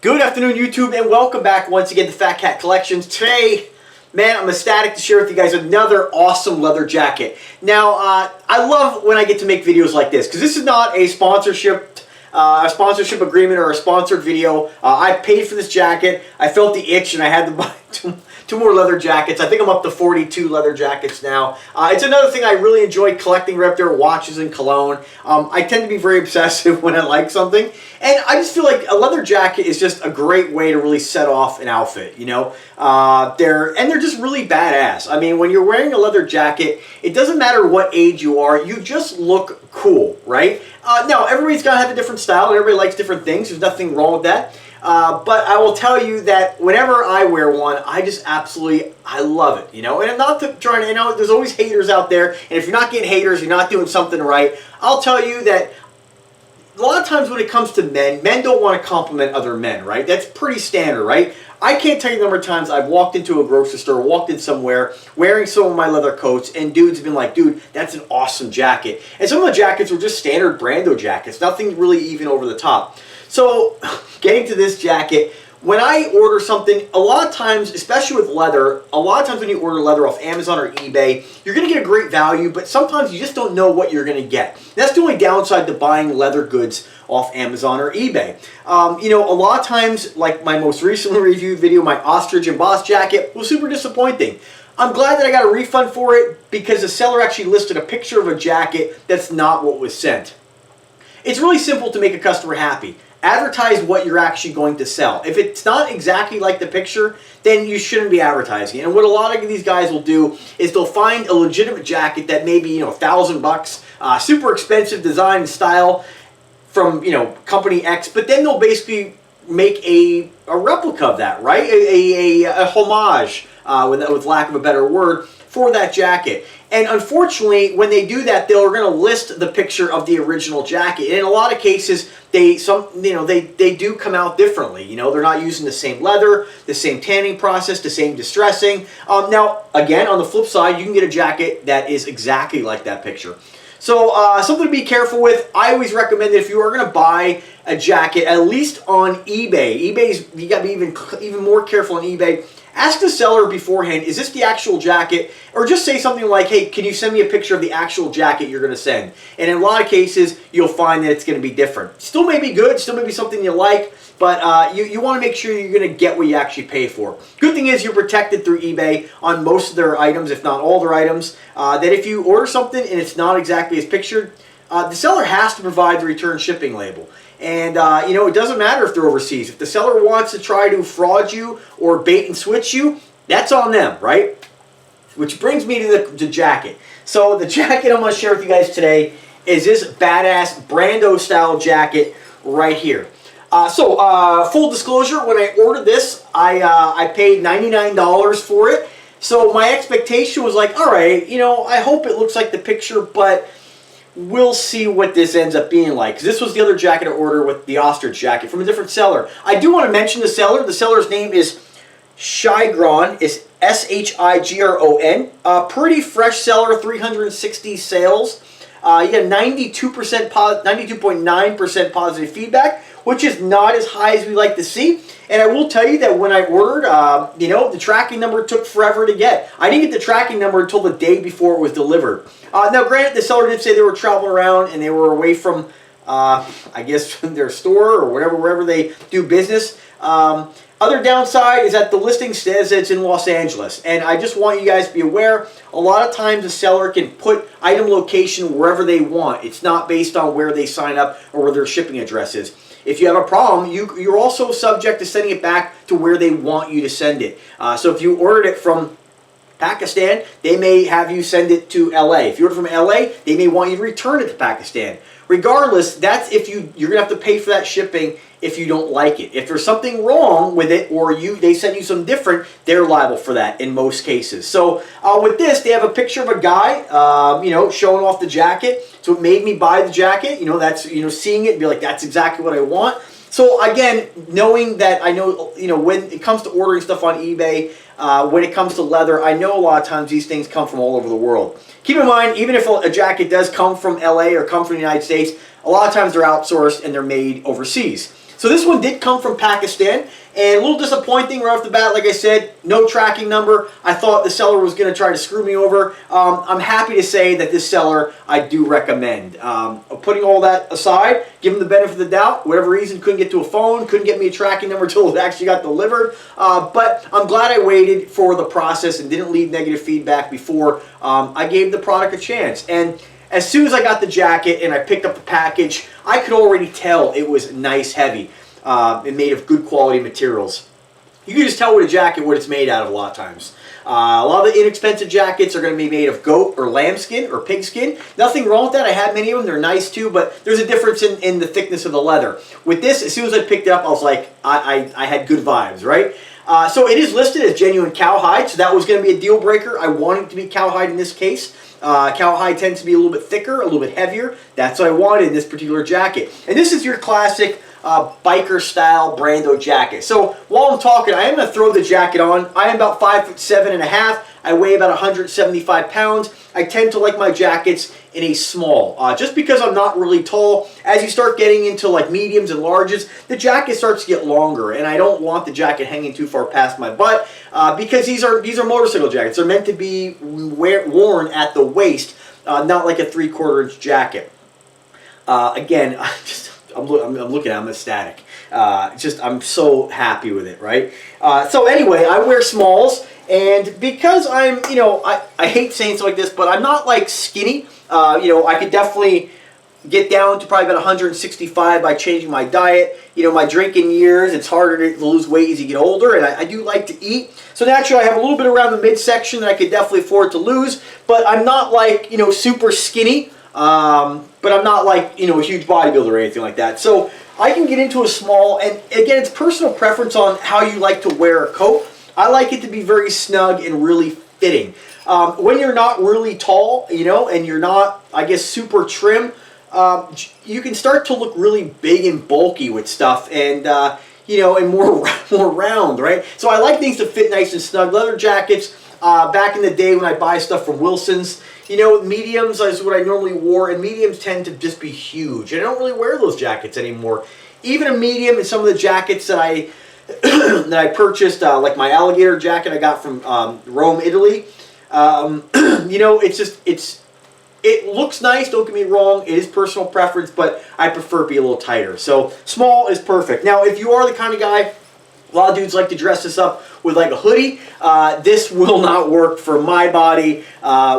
Good afternoon, YouTube, and welcome back once again to Fat Cat Collections. Today, man, I'm ecstatic to share with you guys another awesome leather jacket. Now, I love when I get to make videos like this because this is not a sponsorship agreement or a sponsored video. I paid for this jacket. I felt the itch, and I had to buy two more leather jackets. I think I'm up to 42 leather jackets now. It's another thing I really enjoy collecting right there, watches and cologne. I tend to be very obsessive when I like something. And I just feel like a leather jacket is just a great way to really set off an outfit, you know. They're just really badass. I mean, when you're wearing a leather jacket, it doesn't matter what age you are, you just look cool, right? Now, everybody's got to have a different style, and everybody likes different things. There's nothing wrong with that. But I will tell you that whenever I wear one, I just absolutely, I love it, you know. And I'm not trying to, you know, there's always haters out there. And if you're not getting haters, you're not doing something right. I'll tell you that a lot of times when it comes to men don't want to compliment other men, right? That's pretty standard, right? I can't tell you the number of times I've walked into a grocery store, walked in somewhere, wearing some of my leather coats, and dudes have been like, dude, that's an awesome jacket. And some of the jackets were just standard Brando jackets, nothing really even over the top. So, getting to this jacket, when I order something, a lot of times, especially with leather, a lot of times when you order leather off Amazon or eBay, you're going to get a great value, but sometimes you just don't know what you're going to get. That's the only downside to buying leather goods off Amazon or eBay. You know, a lot of times, like my most recently reviewed video, my ostrich embossed jacket was super disappointing. I'm glad that I got a refund for it because the seller actually listed a picture of a jacket that's not what was sent. It's really simple to make a customer happy. Advertise what you're actually going to sell. If it's not exactly like the picture, then you shouldn't be advertising. And what a lot of these guys will do is they'll find a legitimate jacket that may be, you know, $1,000, super expensive design and style from, you know, company X, but then they'll basically make a replica of that, right? A homage, with lack of a better word, for that jacket. And unfortunately, when they do that, they're going to list the picture of the original jacket. And in a lot of cases, they do come out differently. You know, they're not using the same leather, the same tanning process, the same distressing. Now, again, on the flip side, you can get a jacket that is exactly like that picture. So, something to be careful with. I always recommend that if you are going to buy a jacket, at least on eBay. You got to be even more careful on eBay. Ask the seller beforehand, is this the actual jacket? Or just say something like, hey, can you send me a picture of the actual jacket you're going to send? And in a lot of cases, you'll find that it's going to be different. Still may be good, still may be something you like, but you want to make sure you're going to get what you actually pay for. Good thing is you're protected through eBay on most of their items, if not all their items. That if you order something and it's not exactly as pictured, the seller has to provide the return shipping label. And, you know, it doesn't matter if they're overseas. If the seller wants to try to fraud you or bait and switch you, that's on them, right? Which brings me to the jacket. So the jacket I'm going to share with you guys today is this badass Brando style jacket right here. Full disclosure, when I ordered this, I paid $99 for it. So my expectation was like, all right, you know, I hope it looks like the picture, but we'll see what this ends up being like. Because this was the other jacket I ordered with the ostrich jacket from a different seller. I do want to mention the seller. The seller's name is Shigron. It's S-H-I-G-R-O-N. Pretty fresh seller, 360 sales. You got 92.9% positive feedback, which is not as high as we like to see. And I will tell you that when I ordered, you know, the tracking number took forever to get. I didn't get the tracking number until the day before it was delivered. Now, granted, the seller did say they were traveling around and they were away from, I guess, from their store or wherever they do business. Other downside is that the listing says it's in Los Angeles. And I just want you guys to be aware, a lot of times the seller can put item location wherever they want. It's not based on where they sign up or where their shipping address is. If you have a problem, you're also subject to sending it back to where they want you to send it. So if you ordered it from Pakistan, they may have you send it to LA. If you order from LA, they may want you to return it to Pakistan. Regardless, that's if you're going to have to pay for that shipping if you don't like it. If there's something wrong with it or they send you some different, they're liable for that in most cases. So with this, they have a picture of a guy, you know, showing off the jacket. So it made me buy the jacket. You know, that's, you know, seeing it and be like, that's exactly what I want. So again, knowing that I know, you know, when it comes to ordering stuff on eBay, when it comes to leather, I know a lot of times these things come from all over the world. Keep in mind, even if a jacket does come from LA or come from the United States, a lot of times they're outsourced and they're made overseas. So this one did come from Pakistan, and a little disappointing right off the bat. Like I said, no tracking number. I thought the seller was going to try to screw me over. I'm happy to say that this seller I do recommend. Putting all that aside, give them the benefit of the doubt. Whatever reason, couldn't get to a phone, couldn't get me a tracking number until it actually got delivered. But I'm glad I waited for the process and didn't leave negative feedback before I gave the product a chance. And as soon as I got the jacket and I picked up the package, I could already tell it was nice, heavy, and made of good quality materials. You can just tell with a jacket what it's made out of a lot of times. A lot of the inexpensive jackets are going to be made of goat or lamb skin or pig skin. Nothing wrong with that. I had many of them. They're nice too, but there's a difference in the thickness of the leather. With this, as soon as I picked it up, I was like, I had good vibes, right? So it is listed as genuine cowhide, so that was going to be a deal breaker. I wanted it to be cowhide in this case. Cowhide tends to be a little bit thicker, a little bit heavier. That's what I wanted in this particular jacket. And this is your classic biker style Brando jacket. So while I'm talking, I am going to throw the jacket on. I am about 5'7½". I weigh about 175 pounds. I tend to like my jackets in a small, just because I'm not really tall. As you start getting into like mediums and larges, the jacket starts to get longer, and I don't want the jacket hanging too far past my butt, because these are motorcycle jackets. They're meant to be worn at the waist, not like a 3/4 inch jacket. Again, I'm looking at it, I'm ecstatic. I'm so happy with it, right? So anyway, I wear smalls, and because I'm, I hate saying stuff like this, but I'm not like skinny. I could definitely get down to probably about 165 by changing my diet. My drinking years, it's harder to lose weight as you get older, and I do like to eat. So naturally, I have a little bit around the midsection that I could definitely afford to lose, but I'm not like, super skinny. But I'm not like, a huge bodybuilder or anything like that. So I can get into a small, and again, it's personal preference on how you like to wear a coat. I like it to be very snug and really fitting. When you're not really tall, and you're not, I guess, super trim, you can start to look really big and bulky with stuff, and and more round, right? So I like things to fit nice and snug. Leather jackets, back in the day when I buy stuff from Wilson's, mediums is what I normally wore, and mediums tend to just be huge. And I don't really wear those jackets anymore. Even a medium in some of the jackets that I that I purchased, like my alligator jacket I got from Rome, Italy. It looks nice, don't get me wrong, it is personal preference, but I prefer it be a little tighter. So small is perfect. Now, if you are the kind of guy, a lot of dudes like to dress this up with like a hoodie. This will not work for my body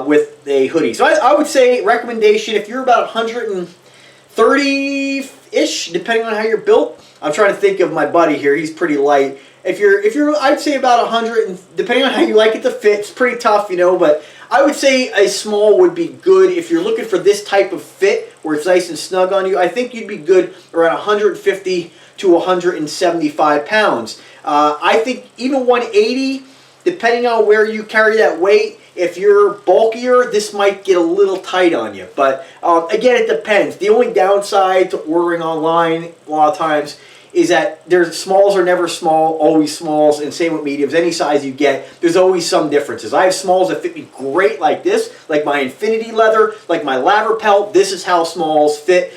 with a hoodie. So I would say recommendation, if you're about 130-ish, depending on how you're built. I'm trying to think of my buddy here. He's pretty light. If you're, I'd say about 100, and depending on how you like it to fit. It's pretty tough, but I would say a small would be good if you're looking for this type of fit where it's nice and snug on you. I think you'd be good around 150 to 175 pounds. I think even 180, depending on where you carry that weight, if you're bulkier, this might get a little tight on you. But again, it depends. The only downside to ordering online a lot of times is that smalls are never small, always smalls, and same with mediums. Any size you get, there's always some differences. I have smalls that fit me great like this, like my Infinity leather, like my Laver pelt. This is how smalls fit.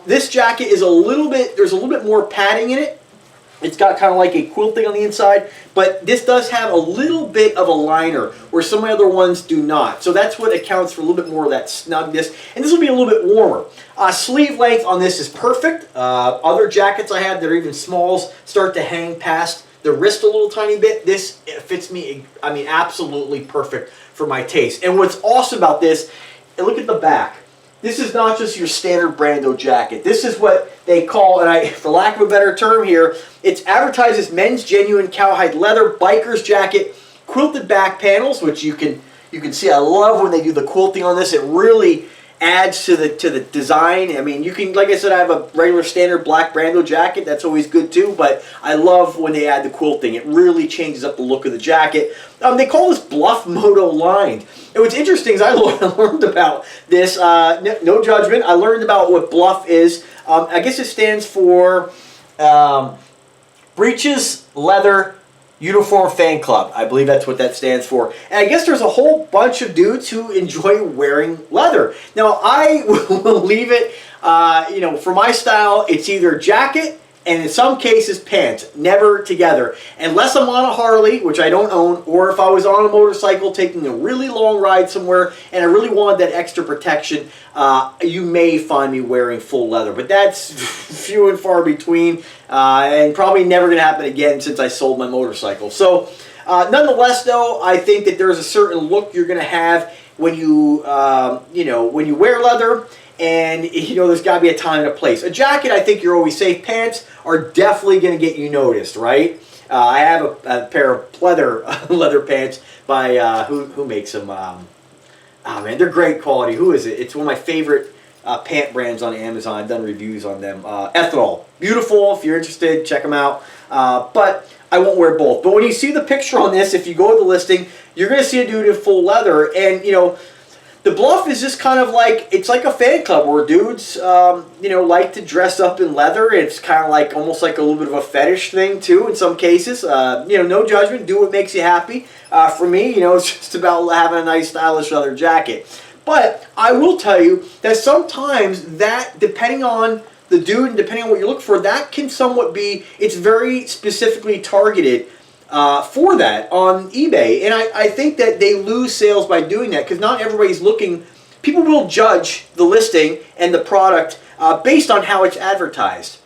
This jacket is there's a little bit more padding in it. It's got kind of like a quilting on the inside, but this does have a little bit of a liner where some of the other ones do not. So that's what accounts for a little bit more of that snugness, and this will be a little bit warmer. Sleeve length on this is perfect. Other jackets I have that are even smalls start to hang past the wrist a little tiny bit. This fits me, absolutely perfect for my taste. And what's awesome about this, and look at the back. This is not just your standard Brando jacket. This is what they call, and for lack of a better term here, it's advertised as men's genuine cowhide leather biker's jacket, quilted back panels, which you can see. I love when they do the quilting on this. It really adds to the design. You can, like I said, I have a regular standard black Brando jacket. That's always good too, but I love when they add the quilting. It really changes up the look of the jacket. They call this Bluff Moto lined. And what's interesting is I learned about this, no judgment, I learned about what Bluff is. I guess it stands for Breeches Leather Uniform Fan Club. I believe that's what that stands for. And I guess there's a whole bunch of dudes who enjoy wearing leather. Now, I will leave it, for my style, it's either jacket, and in some cases pants, never together. Unless I'm on a Harley, which I don't own, or if I was on a motorcycle taking a really long ride somewhere and I really wanted that extra protection, you may find me wearing full leather. But that's few and far between, and probably never going to happen again since I sold my motorcycle. So nonetheless, though, I think that there's a certain look you're going to have when you, when you wear leather. And, there's got to be a time and a place. A jacket, I think you're always safe. Pants are definitely going to get you noticed, right? I have a pair of leather pants by, who makes them? Oh, man, they're great quality. Who is it? It's one of my favorite pant brands on Amazon. I've done reviews on them. Ethanol. Beautiful. If you're interested, check them out. But I won't wear both. But when you see the picture on this, if you go to the listing, you're going to see a dude in full leather. And, the Bluff is just kind of like, it's like a fan club where dudes, like to dress up in leather. It's kind of like, almost like a little bit of a fetish thing, too, in some cases. No judgment. Do what makes you happy. For me, it's just about having a nice, stylish leather jacket. But I will tell you that sometimes that, depending on the dude and depending on what you're looking for, that can somewhat be, it's very specifically targeted for that on eBay. And I think that they lose sales by doing that because not everybody's looking. People will judge the listing and the product based on how it's advertised.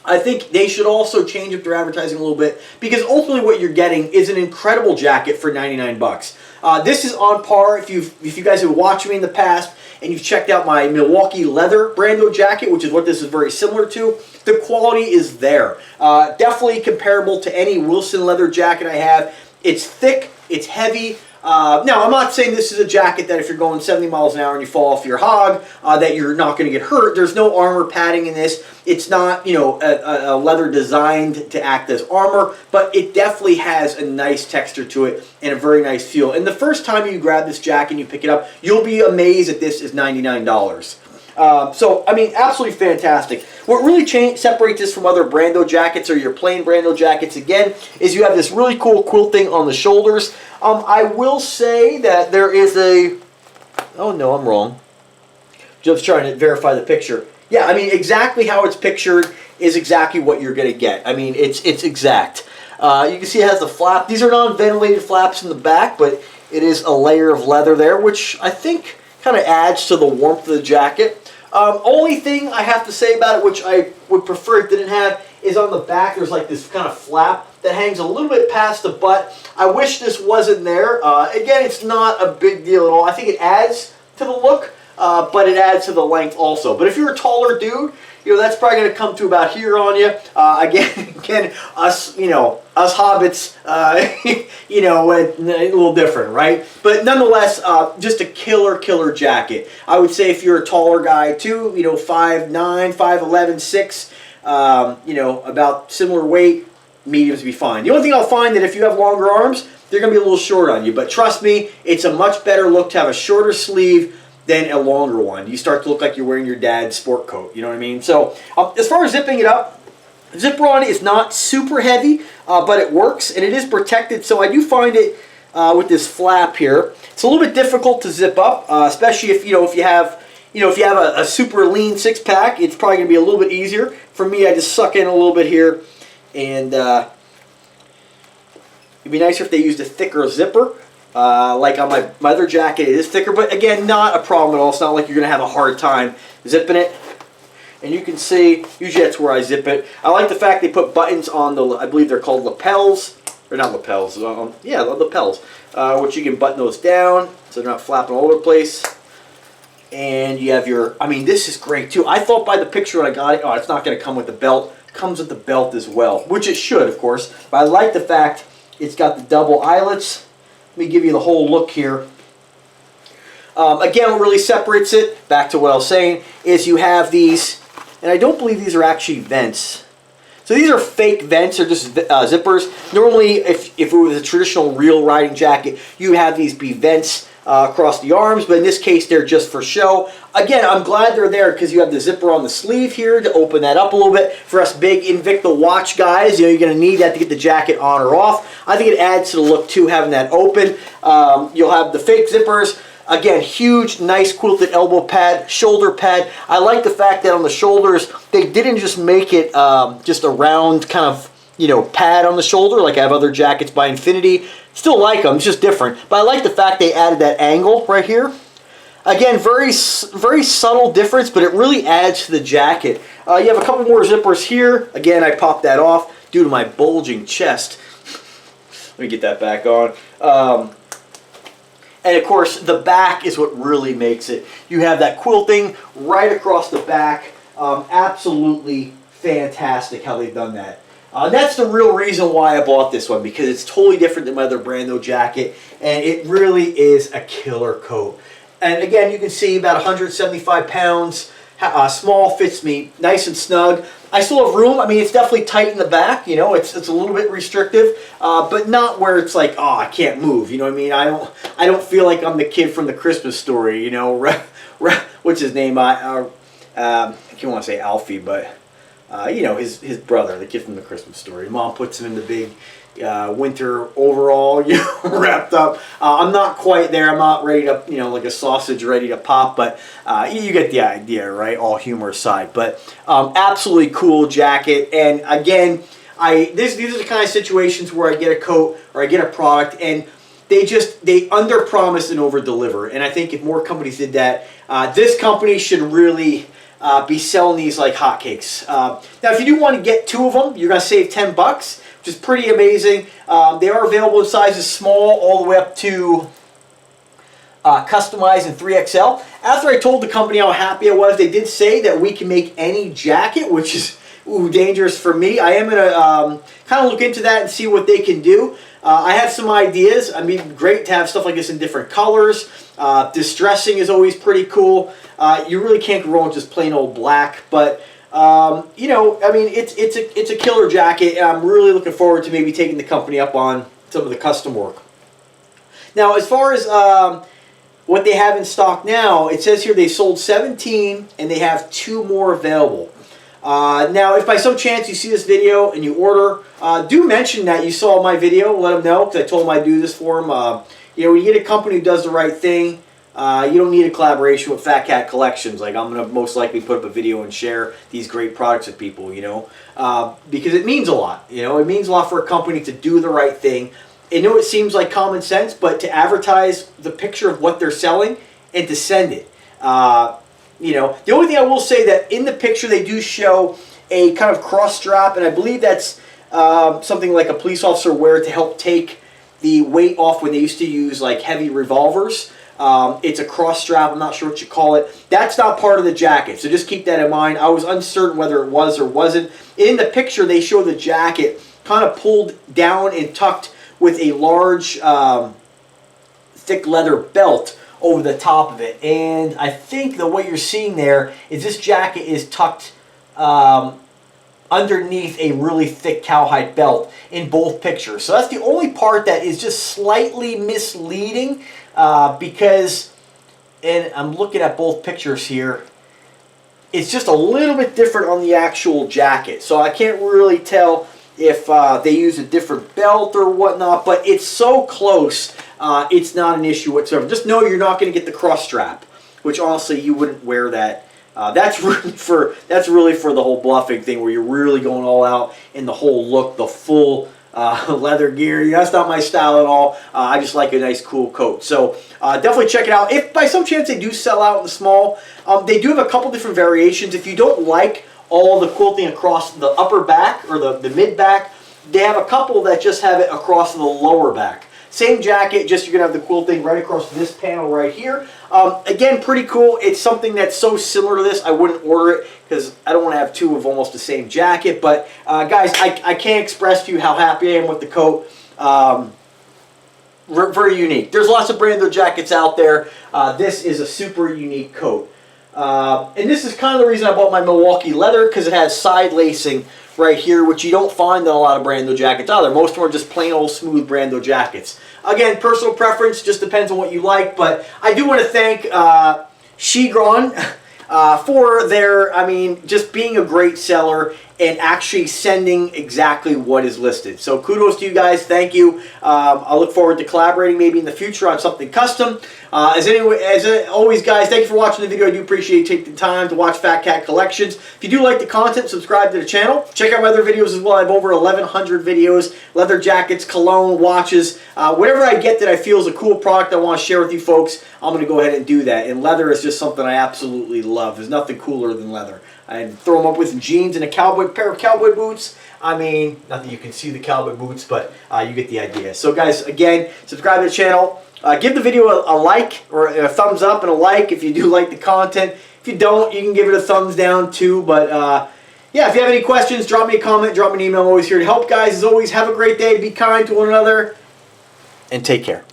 I think they should also change up their advertising a little bit because ultimately what you're getting is an incredible jacket for 99 bucks. This is on par if you guys have watched me in the past and you've checked out my Milwaukee leather Brando jacket, which is what this is very similar to. The quality is there. Definitely comparable to any Wilson leather jacket I have. It's thick, it's heavy. Now, I'm not saying this is a jacket that if you're going 70 miles an hour and you fall off your hog, that you're not going to get hurt. There's no armor padding in this. It's not, a leather designed to act as armor, but it definitely has a nice texture to it and a very nice feel. And the first time you grab this jacket and you pick it up, you'll be amazed that this is $99. So, I mean, absolutely fantastic. What really separates this from other Brando jackets or your plain Brando jackets, again, is you have this really cool quilting on the shoulders. I will say that there is a... Oh, no, I'm wrong. Just trying to verify the picture. Yeah, I mean, exactly how it's pictured is exactly what you're going to get. I mean, it's exact. You can see it has the flap. These are non-ventilated flaps in the back, but it is a layer of leather there, which I think kind of adds to the warmth of the jacket. Only thing I have to say about it, which I would prefer it didn't have, is on the back there's like this kind of flap that hangs a little bit past the butt. I wish this wasn't there. Again, it's not a big deal at all. I think it adds to the look, but it adds to the length also. But if you're a taller dude, that's probably going to come to about here on you. Again, us hobbits, a little different, right? But nonetheless, just a killer jacket. I would say if you're a taller guy too, 5'9", 5'11", 6, about similar weight, mediums be fine. The only thing I'll find that if you have longer arms, they're going to be a little short on you. But trust me, it's a much better look to have a shorter sleeve than a longer one. You start to look like you're wearing your dad's sport coat, you know what I mean? So as far as zipping it up, zipper on it is not super heavy, but it works and it is protected. So I do find it with this flap here, it's a little bit difficult to zip up, especially if you have a super lean six-pack. It's probably gonna be a little bit easier. For me, I just suck in a little bit here, and it'd be nicer if they used a thicker zipper. Like on my other jacket, it is thicker, but again, not a problem at all. It's not like you're going to have a hard time zipping it. And you can see, usually that's where I zip it. I like the fact they put buttons on the, I believe they're called lapels, or not lapels, yeah, lapels, which you can button those down so they're not flapping all over the place. And you have your, I mean, this is great too. I thought by the picture when I got it, oh, it's not going to come with the belt. It comes with the belt as well, which it should, of course. But I like the fact it's got the double eyelets. Let me give you the whole look here. Again, what really separates it, back to what I was saying, is you have these, and I don't believe these are actually vents. So these are fake vents, they're just zippers. Normally, if it was a traditional real riding jacket, you have these be vents across the arms, but in this case, they're just for show. Again, I'm glad they're there because you have the zipper on the sleeve here to open that up a little bit. For us big Invicta watch guys, you're going to need that to get the jacket on or off. I think it adds to the look too, having that open. You'll have the fake zippers. Again, huge, nice quilted elbow pad, shoulder pad. I like the fact that on the shoulders, they didn't just make it just a round kind of, you know, pad on the shoulder like I have other jackets by Infinity. Still like them, it's just different. But I like the fact they added that angle right here. Again, very subtle difference, but it really adds to the jacket. You have a couple more zippers here. Again, I popped that off due to my bulging chest. Let me get that back on. And of course, the back is what really makes it. You have that quilting right across the back. Absolutely fantastic how they've done that. That's the real reason why I bought this one, because it's totally different than my other Brando jacket, and it really is a killer coat. And again, you can see about 175 pounds, small, fits me nice and snug. I still have room. I mean, it's definitely tight in the back, you know, it's a little bit restrictive, but not where it's like, oh, I can't move, you know what I mean? I don't feel like I'm the kid from the Christmas Story, you know, what's his name? I can't want to say Alfie, but you know, his brother, the kid from the Christmas Story. Mom puts him in the big winter overall, you know, wrapped up. I'm not quite there. I'm not ready to, you know, like a sausage ready to pop, but you get the idea, right? All humor aside, but absolutely cool jacket. And again, these are the kind of situations where I get a coat or I get a product and they under promise and over deliver. And I think if more companies did that, this company should really be selling these like hotcakes. Now, if you do want to get 2 of them, you're going to save $10, which is pretty amazing. They are available in sizes small all the way up to customized in 3XL. After I told the company how happy I was, they did say that we can make any jacket, which is dangerous for me. I am going to kind of look into that and see what they can do. I have some ideas. I mean, great to have stuff like this in different colors. Distressing is always pretty cool. You really can't go wrong with just plain old black, but you know, I mean, it's a killer jacket, and I'm really looking forward to maybe taking the company up on some of the custom work. Now, as far as what they have in stock now, it says here they sold 17 and they have 2 more available. Now, if by some chance you see this video and you order, do mention that you saw my video. Let them know, because I told them I'd do this for them. You know, when you get a company who does the right thing, you don't need a collaboration with Fat Cat Collections. Like, I'm going to most likely put up a video and share these great products with people, you know, because it means a lot. You know, it means a lot for a company to do the right thing. I know it seems like common sense, but to advertise the picture of what they're selling and to send it. You know, the only thing I will say that in the picture they do show a kind of cross strap, and I believe that's something like a police officer wear to help take the weight off when they used to use like heavy revolvers. It's a cross strap, I'm not sure what you call it. That's not part of the jacket, so just keep that in mind. I was uncertain whether it was or wasn't. In the picture they show the jacket kind of pulled down and tucked with a large thick leather belt over the top of it. And I think that what you're seeing there is this jacket is tucked underneath a really thick cowhide belt in both pictures. So that's the only part that is just slightly misleading because, and I'm looking at both pictures here, it's just a little bit different on the actual jacket. So I can't really tell if they use a different belt or whatnot, but it's so close, it's not an issue whatsoever. Just know you're not going to get the cross strap, which honestly you wouldn't wear that. That's really for the whole bluffing thing, where you're really going all out in the whole look, the full leather gear. That's not my style at all. I just like a nice cool coat. So definitely check it out. If by some chance they do sell out in the small, they do have a couple different variations. If you don't like all the quilting across the upper back or the mid back, they have a couple that just have it across the lower back. Same jacket, just you're going to have the quilting right across this panel right here. Again, pretty cool. It's something that's so similar to this, I wouldn't order it because I don't want to have 2 of almost the same jacket. But guys, I can't express to you how happy I am with the coat. Very unique. There's lots of Brando jackets out there. This is a super unique coat. And this is kind of the reason I bought my Milwaukee leather, because it has side lacing right here, which you don't find in a lot of Brando jackets either. Most of them are just plain old smooth Brando jackets. Again, personal preference, just depends on what you like, but I do want to thank Shigron for their, I mean, just being a great seller and actually sending exactly what is listed. So kudos to you guys. Thank you. I look forward to collaborating maybe in the future on something custom. As always, guys, thank you for watching the video. I do appreciate you taking the time to watch Fat Cat Collections. If you do like the content, subscribe to the channel. Check out my other videos as well. I have over 1,100 videos, leather jackets, cologne, watches, whatever I get that I feel is a cool product I want to share with you folks, I'm going to go ahead and do that. And leather is just something I absolutely love. There's nothing cooler than leather. I'd throw them up with jeans and a pair of cowboy boots. I mean, not that you can see the cowboy boots, but you get the idea. So guys, again, subscribe to the channel. Give the video a like or a thumbs up and a like if you do like the content. If you don't, you can give it a thumbs down too. But yeah, if you have any questions, drop me a comment, drop me an email. I'm always here to help, guys. As always, have a great day. Be kind to one another and take care.